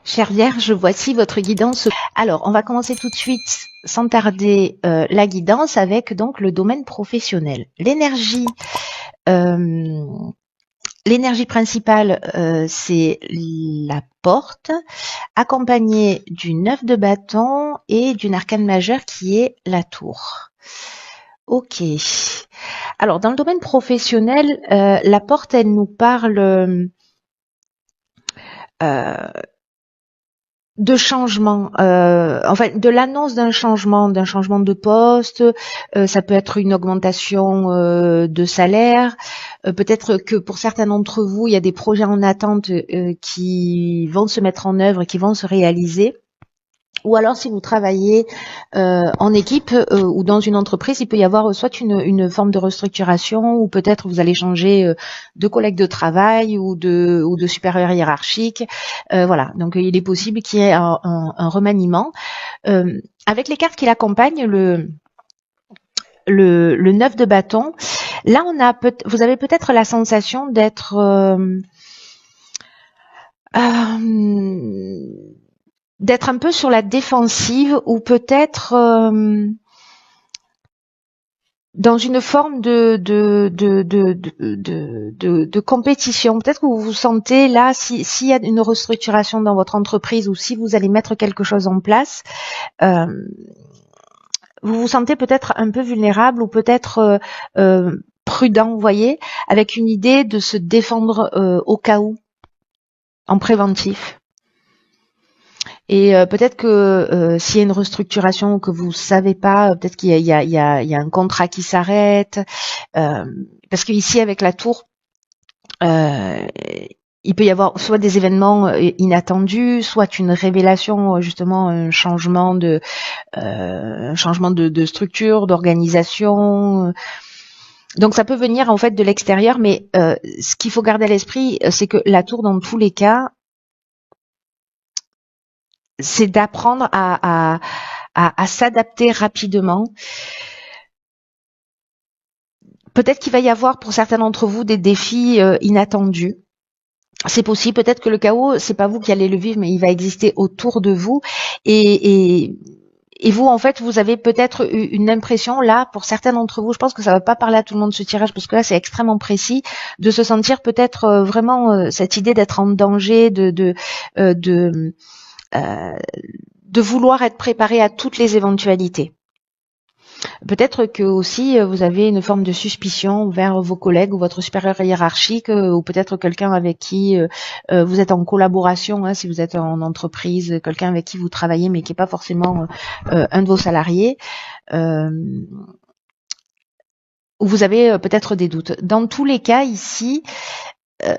Chère Vierge, voici votre guidance. Alors, on va commencer tout de suite, sans tarder, la guidance avec donc le domaine professionnel. Euh, l'énergie principale, c'est la porte, accompagnée du 9 de bâton et d'une arcane majeure qui est la tour. Ok. Alors, dans le domaine professionnel, la porte, elle nous parle de changement, enfin de l'annonce d'un changement de poste. Ça peut être une augmentation de salaire. Peut-être que pour certains d'entre vous, il y a des projets en attente qui vont se mettre en œuvre, qui vont se réaliser. Ou alors, si vous travaillez en équipe ou dans une entreprise, il peut y avoir soit une forme de restructuration, ou peut-être vous allez changer de collègue de travail ou de supérieur hiérarchique. Voilà, donc il est possible qu'il y ait un remaniement. Avec les cartes qui l'accompagnent, le 9 de bâton, là vous avez peut-être la sensation d'être d'être un peu sur la défensive, ou peut-être dans une forme de compétition. Peut-être que vous vous sentez là, s'il y a une restructuration dans votre entreprise, ou si vous allez mettre quelque chose en place, euh, vous vous sentez peut-être un peu vulnérable, ou peut-être prudent, vous voyez, avec une idée de se défendre au cas où, en préventif. Et peut-être que s'il y a une restructuration que vous savez pas, peut-être qu'il y a un contrat qui s'arrête, parce qu'ici avec la tour, euh, il peut y avoir soit des événements inattendus, soit une révélation, justement un changement de structure, d'organisation. Donc ça peut venir en fait de l'extérieur, mais ce qu'il faut garder à l'esprit, c'est que la tour, dans tous les cas, c'est d'apprendre à s'adapter rapidement. Peut-être qu'il va y avoir pour certains d'entre vous des défis inattendus. C'est possible, peut-être que le chaos, c'est pas vous qui allez le vivre, mais il va exister autour de vous. Et vous, en fait, vous avez peut-être eu une impression, là, pour certains d'entre vous, je pense que ça va pas parler à tout le monde ce tirage, parce que là, c'est extrêmement précis, de se sentir peut-être vraiment cette idée d'être en danger, euh, de, euh, de vouloir être préparé à toutes les éventualités. Peut-être que aussi vous avez une forme de suspicion vers vos collègues ou votre supérieur hiérarchique, ou peut-être quelqu'un avec qui vous êtes en collaboration, hein, si vous êtes en entreprise, quelqu'un avec qui vous travaillez mais qui n'est pas forcément un de vos salariés, euh, où vous avez peut-être des doutes. Dans tous les cas ici, euh,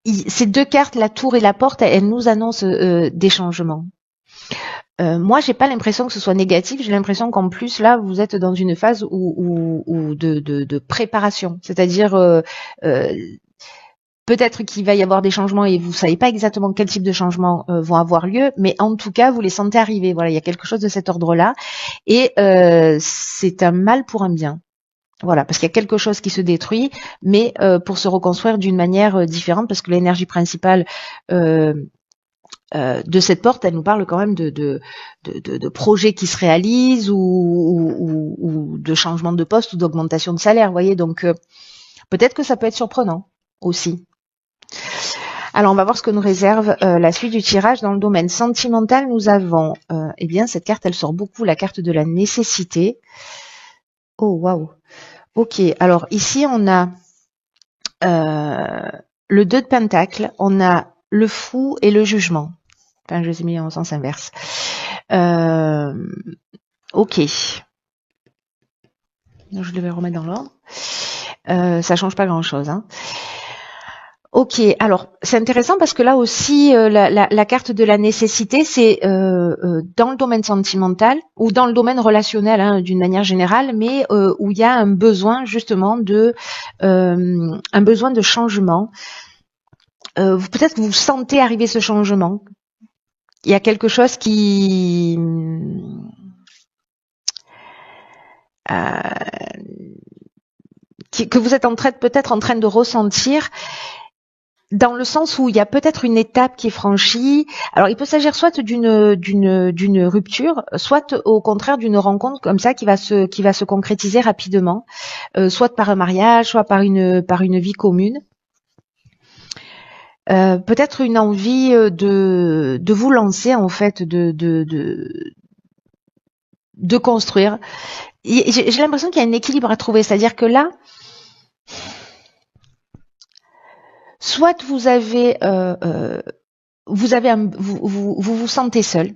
ces deux cartes, la tour et la porte, elles nous annoncent des changements. Moi, j'ai pas l'impression que ce soit négatif. J'ai l'impression qu'en plus là, vous êtes dans une phase où de préparation, c'est-à-dire euh, peut-être qu'il va y avoir des changements et vous savez pas exactement quel type de changements vont avoir lieu, mais en tout cas, vous les sentez arriver. Voilà, il y a quelque chose de cet ordre-là, et c'est un mal pour un bien. Voilà, parce qu'il y a quelque chose qui se détruit, mais pour se reconstruire d'une manière différente, parce que l'énergie principale euh, de cette porte, elle nous parle quand même de projets qui se réalisent, ou de changement de poste ou d'augmentation de salaire, vous voyez. Donc peut-être que ça peut être surprenant aussi. Alors on va voir ce que nous réserve la suite du tirage. Dans le domaine sentimental, nous avons, eh bien, cette carte, elle sort beaucoup, la carte de la nécessité. Oh waouh. Ok. Alors ici on a le 2 de Pentacle, on a le fou et le jugement. Enfin, je les ai mis en sens inverse. Euh, ok. Je vais remettre dans l'ordre. Ça change pas grand-chose. Hein. Ok, alors c'est intéressant parce que là aussi, la carte de la nécessité, c'est dans le domaine sentimental ou dans le domaine relationnel, hein, d'une manière générale, mais où il y a un besoin justement un besoin de changement. Peut-être que vous sentez arriver ce changement. Il y a quelque chose que vous êtes peut-être en train de ressentir, dans le sens où il y a peut-être une étape qui est franchie. Alors, il peut s'agir soit d'une rupture, soit au contraire d'une rencontre comme ça qui va se concrétiser rapidement, soit par un mariage, soit par une vie commune. Peut-être une envie de vous lancer en fait, de construire. J'ai l'impression qu'il y a un équilibre à trouver, c'est-à-dire que là, soit vous avez vous sentez seul,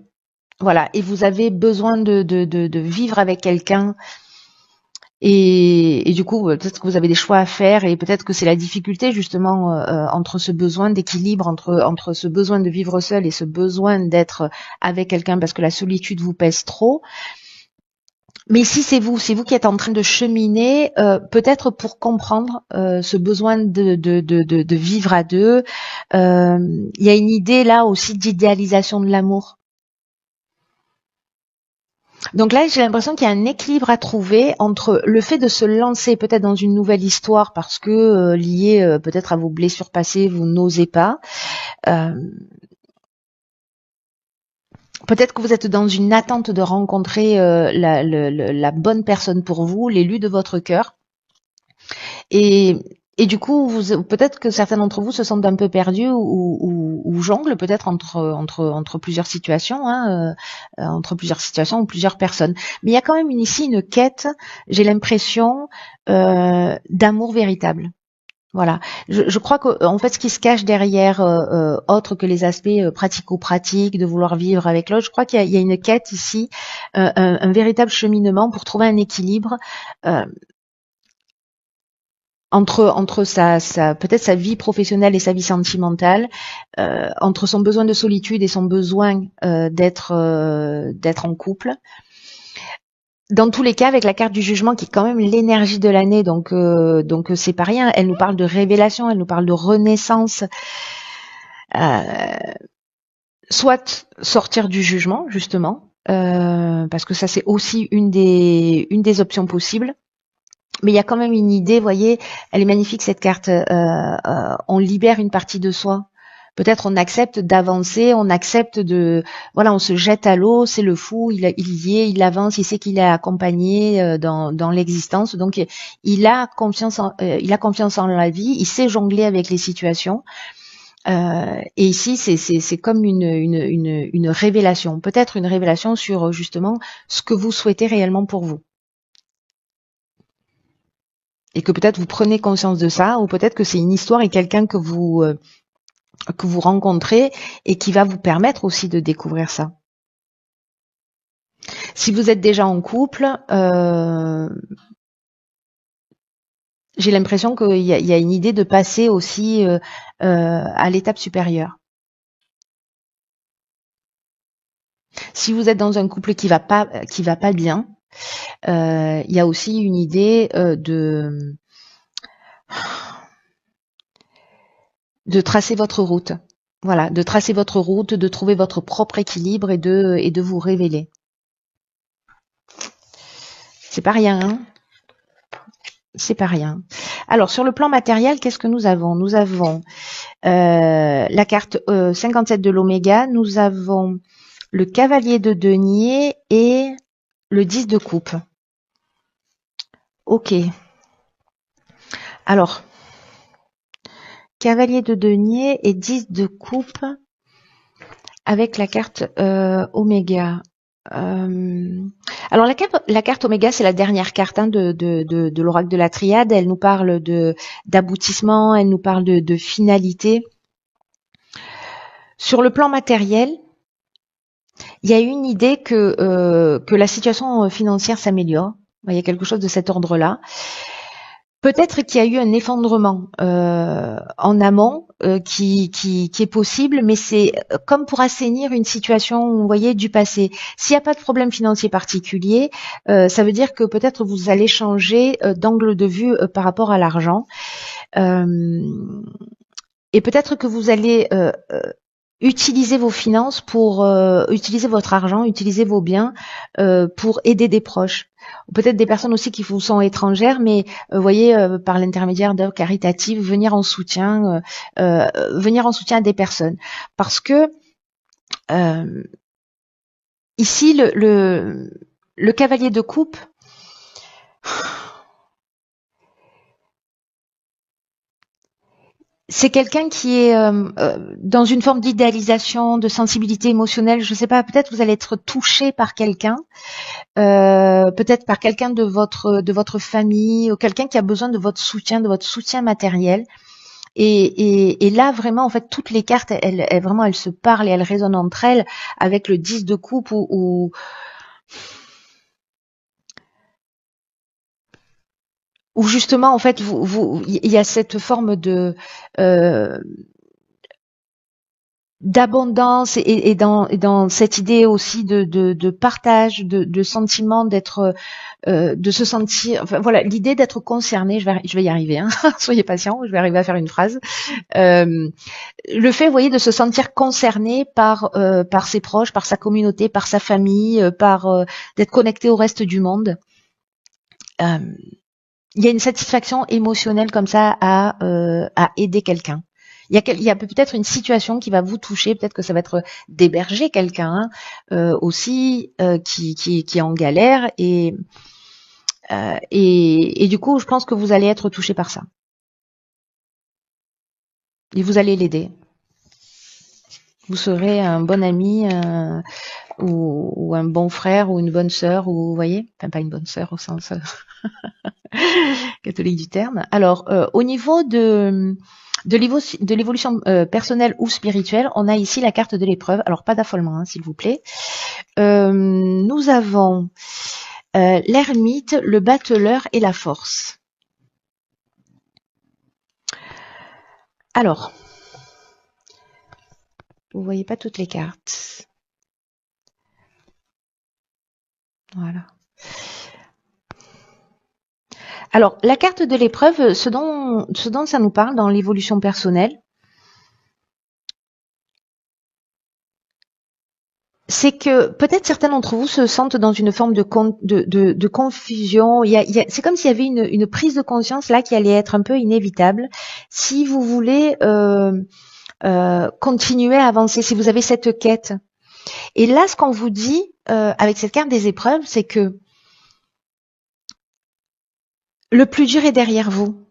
voilà, et vous avez besoin de vivre avec quelqu'un. Et du coup, peut-être que vous avez des choix à faire et peut-être que c'est la difficulté justement entre ce besoin d'équilibre, entre ce besoin de vivre seul et ce besoin d'être avec quelqu'un parce que la solitude vous pèse trop. Mais si c'est vous qui êtes en train de cheminer, peut-être pour comprendre ce besoin de vivre à deux, il y a une idée là aussi d'idéalisation de l'amour. Donc là, j'ai l'impression qu'il y a un équilibre à trouver entre le fait de se lancer peut-être dans une nouvelle histoire parce que lié peut-être à vos blessures passées, vous n'osez pas. Peut-être que vous êtes dans une attente de rencontrer la bonne personne pour vous, l'élu de votre cœur. Et du coup, peut-être que certains d'entre vous se sentent un peu perdus ou jonglent peut-être entre plusieurs situations, entre plusieurs situations ou plusieurs personnes. Mais il y a quand même ici une quête, j'ai l'impression, d'amour véritable. Voilà. Je crois que en fait, ce qui se cache derrière, autre que les aspects pratico-pratiques, de vouloir vivre avec l'autre, je crois qu'il y a une quête ici, un véritable cheminement pour trouver un équilibre. Entre peut-être sa vie professionnelle et sa vie sentimentale, entre son besoin de solitude et son besoin d'être en couple. Dans tous les cas, avec la carte du jugement qui est quand même l'énergie de l'année, donc c'est pas rien. Elle nous parle de révélation, elle nous parle de renaissance. Soit sortir du jugement justement, parce que ça c'est aussi une des options possibles. Mais il y a quand même une idée, voyez, elle est magnifique cette carte. On libère une partie de soi. Peut-être on accepte d'avancer, on accepte on se jette à l'eau, c'est le fou, il y est, il avance, il sait qu'il est accompagné dans l'existence, donc il a confiance en la vie, il sait jongler avec les situations. Et ici, c'est comme une révélation, peut-être une révélation sur justement ce que vous souhaitez réellement pour vous. Et que peut-être vous prenez conscience de ça, ou peut-être que c'est une histoire et quelqu'un que vous rencontrez et qui va vous permettre aussi de découvrir ça. Si vous êtes déjà en couple, j'ai l'impression qu'il y a une idée de passer aussi à l'étape supérieure. Si vous êtes dans un couple qui va pas bien, il y a aussi une idée de tracer votre route. Voilà, de tracer votre route, de trouver votre propre équilibre et de vous révéler. C'est pas rien, hein ? C'est pas rien. Alors, sur le plan matériel, qu'est-ce que nous avons ? Nous avons la carte 57 de l'Oméga, nous avons le cavalier de denier et le 10 de coupe. Ok. Alors, cavalier de denier et 10 de coupe avec la carte Oméga. Alors la carte Oméga, c'est la dernière carte de l'oracle de la triade. Elle nous parle d'aboutissement, elle nous parle de finalité. Sur le plan matériel, il y a une idée que la situation financière s'améliore. Il y a quelque chose de cet ordre-là. Peut-être qu'il y a eu un effondrement en amont qui est possible, mais c'est comme pour assainir une situation, vous voyez, du passé. S'il n'y a pas de problème financier particulier, ça veut dire que peut-être vous allez changer d'angle de vue par rapport à l'argent. Et peut-être que vous allez utiliser vos finances pour utiliser votre argent, utiliser vos biens pour aider des proches. ou peut-être des personnes aussi qui vous sont étrangères, mais vous voyez, par l'intermédiaire d'œuvres caritatives, venir en soutien à des personnes. Parce que ici, le cavalier de coupe, c'est quelqu'un qui est dans une forme d'idéalisation, de sensibilité émotionnelle. Je sais pas, peut-être vous allez être touché par quelqu'un, peut-être par quelqu'un de votre famille, ou quelqu'un qui a besoin de votre soutien matériel. Et là, vraiment, en fait, toutes les cartes, elles se parlent et elles résonnent entre elles avec le 10 de coupe où justement, en fait, il y a cette forme de d'abondance et dans cette idée aussi de partage, de sentiment d'être, de se sentir, enfin voilà, l'idée d'être concerné. Je vais y arriver, hein. Soyez patient, je vais arriver à faire une phrase. Le fait, vous voyez, de se sentir concerné par ses proches, par sa communauté, par sa famille, d'être connecté au reste du monde. Il y a une satisfaction émotionnelle comme ça à aider quelqu'un. Il y a peut-être une situation qui va vous toucher, peut-être que ça va être d'héberger quelqu'un aussi qui est en galère et du coup, je pense que vous allez être touché par ça et vous allez l'aider. Vous serez un bon ami ou un bon frère ou une bonne sœur, ou vous voyez, enfin pas une bonne sœur au sens catholique du terme. Alors, au niveau de l'évolution personnelle ou spirituelle, on a ici la carte de l'épreuve. Alors, pas d'affolement, hein, s'il vous plaît. Nous avons l'ermite, le battleur et la force. Alors, vous voyez pas toutes les cartes. Voilà. Alors, la carte de l'épreuve, ce dont ça nous parle dans l'évolution personnelle, c'est que peut-être certains d'entre vous se sentent dans une forme de confusion. C'est comme s'il y avait une prise de conscience là qui allait être un peu inévitable si vous voulez continuer à avancer, si vous avez cette quête. Et là, ce qu'on vous dit avec cette carte des épreuves, c'est que le plus dur est derrière vous.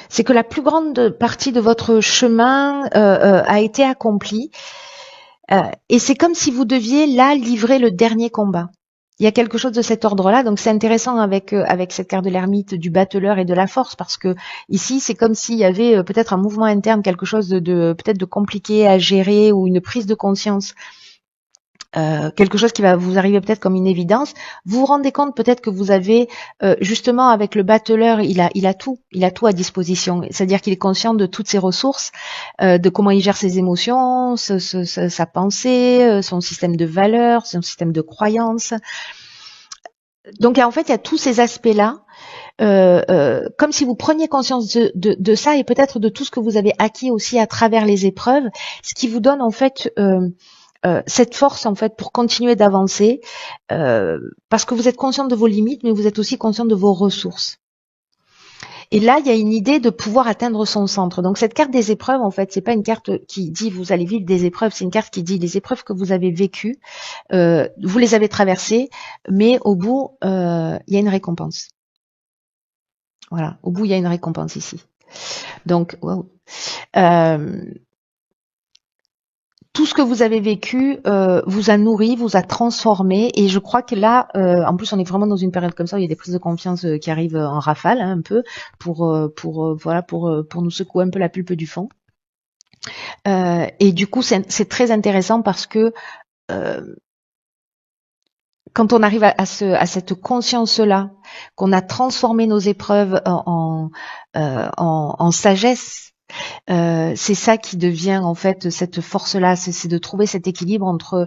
C'est que la plus grande partie de votre chemin a été accomplie. Et c'est comme si vous deviez là livrer le dernier combat. Il y a quelque chose de cet ordre-là, donc c'est intéressant avec cette carte de l'ermite, du battleur et de la force, parce que ici c'est comme s'il y avait peut-être un mouvement interne, quelque chose de peut-être de compliqué à gérer ou une prise de conscience. Quelque chose qui va vous arriver peut-être comme une évidence, vous vous rendez compte peut-être que vous avez justement avec le battleur, il a tout à disposition, c'est-à-dire qu'il est conscient de toutes ses ressources, de comment il gère ses émotions, sa pensée, son système de valeurs, son système de croyances. Donc en fait, il y a tous ces aspects-là. Comme si vous preniez conscience de ça et peut-être de tout ce que vous avez acquis aussi à travers les épreuves, ce qui vous donne en fait cette force en fait pour continuer d'avancer, parce que vous êtes conscient de vos limites, mais vous êtes aussi conscient de vos ressources. Et là, il y a une idée de pouvoir atteindre son centre. Donc cette carte des épreuves, en fait, c'est pas une carte qui dit vous allez vivre des épreuves, c'est une carte qui dit les épreuves que vous avez vécues, vous les avez traversées, mais au bout, il y a une récompense. Voilà, au bout, il y a une récompense ici. Donc, wow. Tout ce que vous avez vécu vous a nourri, vous a transformé, et je crois que là, en plus, on est vraiment dans une période comme ça où il y a des prises de confiance qui arrivent en rafale, hein, un peu, pour nous secouer un peu la pulpe du fond. Et du coup, c'est très intéressant parce que quand on arrive à cette conscience-là, qu'on a transformé nos épreuves en sagesse. C'est ça qui devient en fait cette force-là, c'est de trouver cet équilibre entre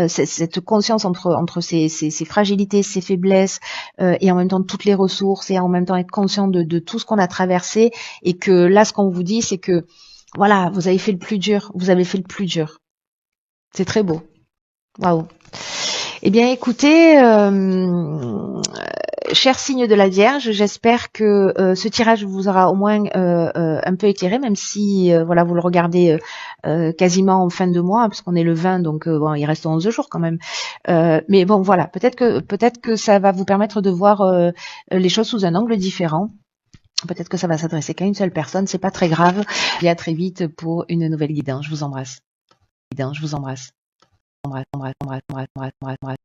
cette conscience entre ces fragilités, ces faiblesses, et en même temps toutes les ressources, et en même temps être conscient de tout ce qu'on a traversé, et que là, ce qu'on vous dit, c'est que voilà, vous avez fait le plus dur, vous avez fait le plus dur. C'est très beau. Waouh. Eh bien, écoutez, cher signe de la Vierge, j'espère que ce tirage vous aura au moins un peu éclairé, même si voilà, vous le regardez quasiment en fin de mois, parce qu'on est le 20, donc bon, il reste 11 jours quand même. Mais bon, voilà, peut-être que ça va vous permettre de voir les choses sous un angle différent. Peut-être que ça va s'adresser qu'à une seule personne, c'est pas très grave. Et à très vite pour une nouvelle guidance. Je vous embrasse. Je vous embrasse.